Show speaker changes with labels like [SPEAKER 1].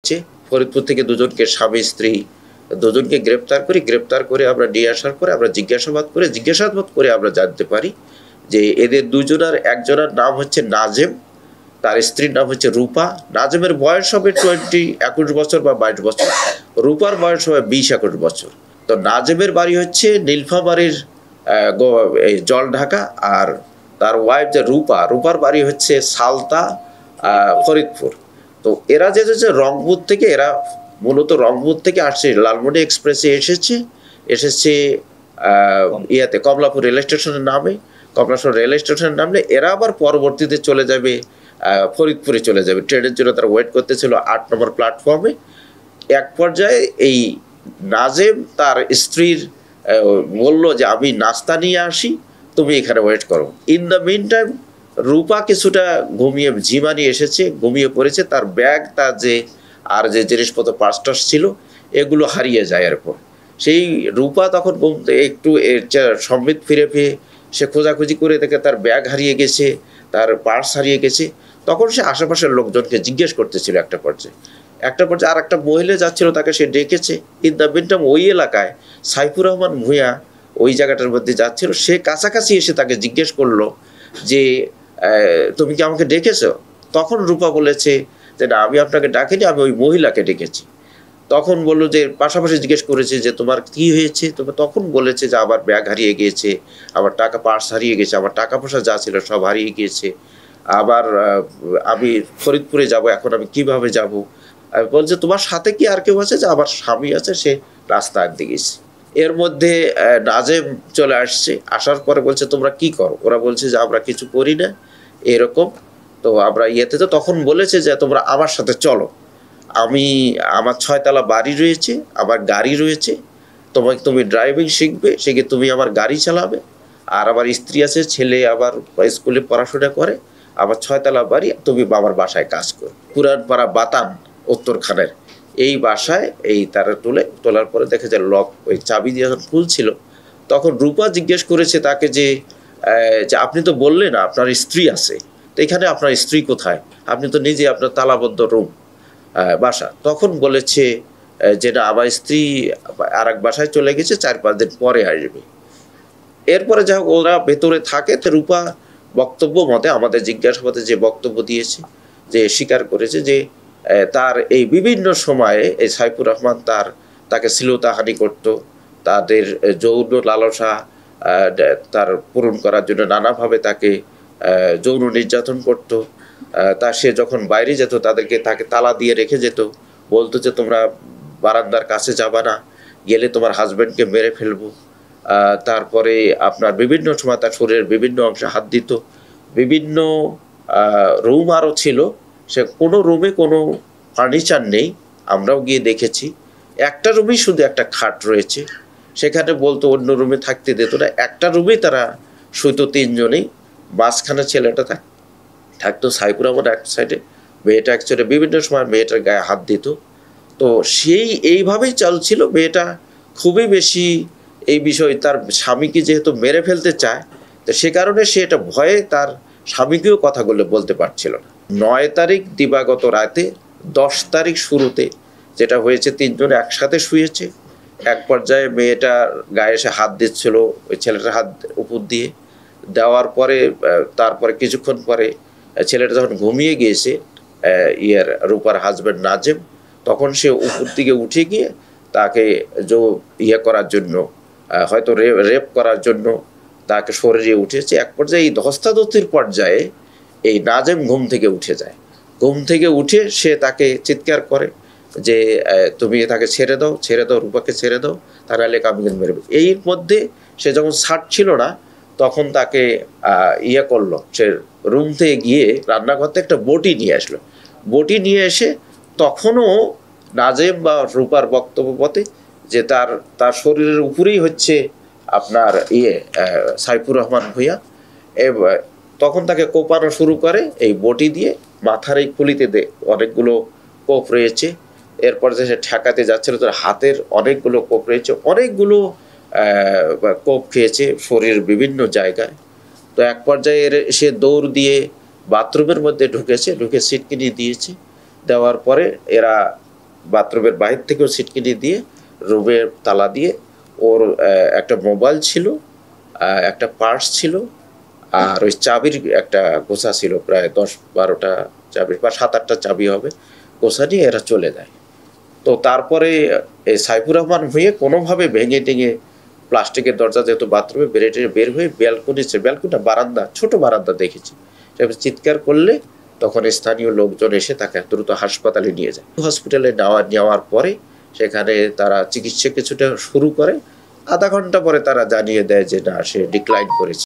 [SPEAKER 1] হচ্ছে। ফরিদপুর থেকে দুজনকে, স্বামী স্ত্রী দুজনকে গ্রেপ্তার করে আমরা নিয়ে আসার পরে আমরা জিজ্ঞাসাবাদ করে আমরা জানতে পারি যে এদের দুজনের একজনের নাম হচ্ছে নাজেম, তার স্ত্রীর নাম হচ্ছে রূপা। নাজেমের বয়স হবে 21 বছর বা 22 বছর, রূপার বয়স হবে 20-21 বছর। তো নাজেমের বাড়ি হচ্ছে নীলফামারীর জলঢাকা, আর তার ওয়াইফ যে রূপার বাড়ি হচ্ছে সালতা, ফরিদপুর। তো এরা যে মূলত রংপুর থেকে আসছে, লালমনি এক্সপ্রেসে এসেছে ইয়াতে কমলাপুর রেল স্টেশনের নামে এরা আবার পরবর্তীতে চলে যাবে ফরিদপুরে চলে যাবে। ট্রেনের জন্য তারা ওয়েট করতেছিল 8 নম্বর প্ল্যাটফর্মে। এক পর্যায়ে এই নাজেম তার স্ত্রীর বলল যে আমি নাস্তা নিয়ে আসি, তুমি এখানে ওয়েট করো। ইন দ্য মিন টাইম রূপা কিছুটা ঘুমিয়ে পড়েছে। তার ব্যাগ, তার যে জিনিসপত্র পার্স ছিল এগুলো হারিয়ে যায়। এরপর সেই রূপা তখন একটু সম্বিত ফিরে সে খোঁজাখুঁজি করে দেখে তার ব্যাগ হারিয়ে গেছে, তার পার্স হারিয়ে গেছে। তখন সে আশেপাশের লোকজনকে জিজ্ঞেস করতেছিল। একটা পর্যায়ে আর একটা মহিলা যাচ্ছিল, তাকে সে ডেকেছে। ইন দ্য মিনটাইম ওই এলাকায় সাইফুর রহমান ভূঁইয়া ওই জায়গাটার মধ্যে যাচ্ছিল। সে কাছাকাছি এসে তাকে জিজ্ঞেস করলো যে তুমি কি আমাকে ডেকেছো? তখন রূপা বলেছে যে না, আমি আপনাকে ডাকিনি, আমি ওই মহিলাকে ডেকেছি। তখন বললো যে পাশাপাশি জিজ্ঞেস করেছে যে তোমার কি হয়েছে? তখন বলেছে যে আমার ব্যাগ হারিয়ে গিয়েছে, আমার পার্স হারিয়ে গেছে, আমার টাকা পয়সা যা ছিল সব হারিয়ে গিয়েছে। আবার আমি ফরিদপুরে যাব, এখন আমি কিভাবে যাব? বলছে তোমার সাথে কি আর কেউ আছে? যে আমার স্বামী আছে, সে রাস্তা আনতে গেছে। এর মধ্যে নাজেম চলে আসছে। আসার পরে বলছে তোমরা কি করো? ওরা বলছে যে আমরা কিছু করি না এরকম। তো আমরা তো তখন বলেছে যে তোমরা আমার সাথে চলো, আমার 6 তলা বাড়ি রয়েছে, আমার গাড়ি রয়েছে, তুমি ড্রাইভিং শিখে তুমি আমার গাড়ি চালাবে। আর আমার স্ত্রী আছে, ছেলে আবার স্কুলে পড়াশোনা করে, আমার 6 তলা বাড়ি, তুমি আমার বাসায় কাজ করো। পুরানপাড়া বাতান উত্তরখানের এই বাসায় তারা তোলার পরে দেখে যে লক, ওই চাবি দিয়ে যখন খুলছিল, তখন রূপা জিজ্ঞেস করেছে তাকে যে আপনি তো বললেন আপনার স্ত্রী আছে, তো এখানে আপনার স্ত্রী কোথায়? আপনি তো নিজে আপনার তালাবদ্ধ রুম বাসা। তখন বলেছে যে না, আমার স্ত্রী আর এক বাসায় চলে গেছে, 4-5 দিন পরে আসবে। এরপরে যা ওরা ভেতরে থাকে, তো রূপা বক্তব্য মতে, আমাদের জিজ্ঞাসাবাদে যে বক্তব্য দিয়েছে, যে স্বীকার করেছে যে তার এই বিভিন্ন সময়ে এই সাইফুর রহমান তাকে শ্লীলতাহানি করত, তাদের যৌন লালসা তার পূরণ করার জন্য নানাভাবে তাকে যৌন নির্যাতন করত। সে যখন বাইরে যেত তাকে তালা দিয়ে রেখে যেত, বলতো যে তোমরা বারান্দার কাছে যাবা না, গেলে তোমার হাজব্যান্ডকে মেরে ফেলবো। তারপরে আপনার বিভিন্ন সময় তার শরীরের বিভিন্ন অংশে হাত দিত। বিভিন্ন রুম আরও ছিল, সে কোনো রুমে কোনো ফার্নিচার নেই, আমরাও গিয়ে দেখেছি। একটা রুমেই শুধু একটা খাট রয়েছে, সেখানে বলতো অন্য রুমে থাকতে দিত না। একটা রুমেই তারা শুধু 3 জনেই, মাঝখানে ছেলেটা থাকতো সাইফুর রহমান এক সাইডে, মেয়েটা এক সাইডে। বিভিন্ন সময় মেয়েটার গায়ে হাত দিত। তো এইভাবেই চলছিল। মেয়েটা খুবই বেশি এই বিষয়, তার স্বামীকে যেহেতু মেরে ফেলতে চায়, তো সে কারণে সে এটা ভয়ে তার স্বামীকেও কথাগুলো বলতে পারছিল না। 9 তারিখ দিবাগত রাতে, 10 তারিখ শুরুতে যেটা হয়েছে, 3 জন একসাথে শুয়েছে। এক পর্যায়ে মেয়েটার গায়ে এসে হাত দিচ্ছিল, ওই ছেলেটার হাত উপর দিয়ে দেওয়ার পরে, তারপরে কিছুক্ষণ পরে ছেলেটা যখন ঘুমিয়ে গিয়েছে, রূপার হাজব্যান্ড নাজেম, তখন সে উপর দিকে উঠে গিয়ে তাকে করার জন্য, হয়তো রেপ করার জন্য তাকে শরীরে উঠেছে। এক পর্যায়ে এই ধস্তাধস্তির পর্যায়ে এই নাজেম ঘুম থেকে উঠে যায়। ঘুম থেকে উঠে সে তাকে চিৎকার করে যে তুমি তাকে ছেড়ে দাও, রূপাকে ছেড়ে দাও, তার আলে আমি মেরে। এর মধ্যে সে যখন ছাড়ছিল না, তখন তাকে করলো, সে রুম থেকে গিয়ে রান্নাঘর থেকে একটা বটি নিয়ে আসলো। বটি নিয়ে এসে তখনও নাজেম বা রূপার বক্তব্য মতে যে তার শরীরের উপরেই হচ্ছে আপনার সাইফুর রহমান ভূঁইয়া। তখন তাকে কোপানো শুরু করে এই বটি দিয়ে। মাথার এই খুলিতে অনেকগুলো কোপ রয়েছে। এরপর যে সে ঠেকাতে যাচ্ছিল, তার হাতের অনেকগুলো কোপ রয়েছে, অনেকগুলো কোপ খেয়েছে শরীরের বিভিন্ন জায়গায়। তো এক পর্যায়ে সে দৌড় দিয়ে বাথরুমের মধ্যে ঢুকে সিটকিনি দিয়েছে। দেওয়ার পরে এরা বাথরুমের বাহির থেকেও ছিটকিনি দিয়ে রুমের তালা দিয়ে ওর একটা মোবাইল ছিল, একটা পার্স ছিল, আর ওই চাবির একটা গোছা ছিল, প্রায় 10-12টা চাবি বা 7-8টা চাবি হবে, গোছা নিয়ে এরা চলে যায়। তো তারপরে এই সাইফুর রহমান হয়ে কোনোভাবে ভেঙে টেঙে প্লাস্টিকের দরজা, যেহেতু বাথরুমে বের হয়ে ব্যালকনিটা বারান্দা, ছোট বারান্দা দেখেছি, চিৎকার করলে তখন স্থানীয় লোকজন এসে তাকে দ্রুত হাসপাতালে নিয়ে যায়। হসপিটালে নেওয়ার পরে সেখানে তারা চিকিৎসা কিছুটা শুরু করে। আধা ঘন্টা পরে তারা জানিয়ে দেয় যে না, সে ডিক্লাইন করেছে।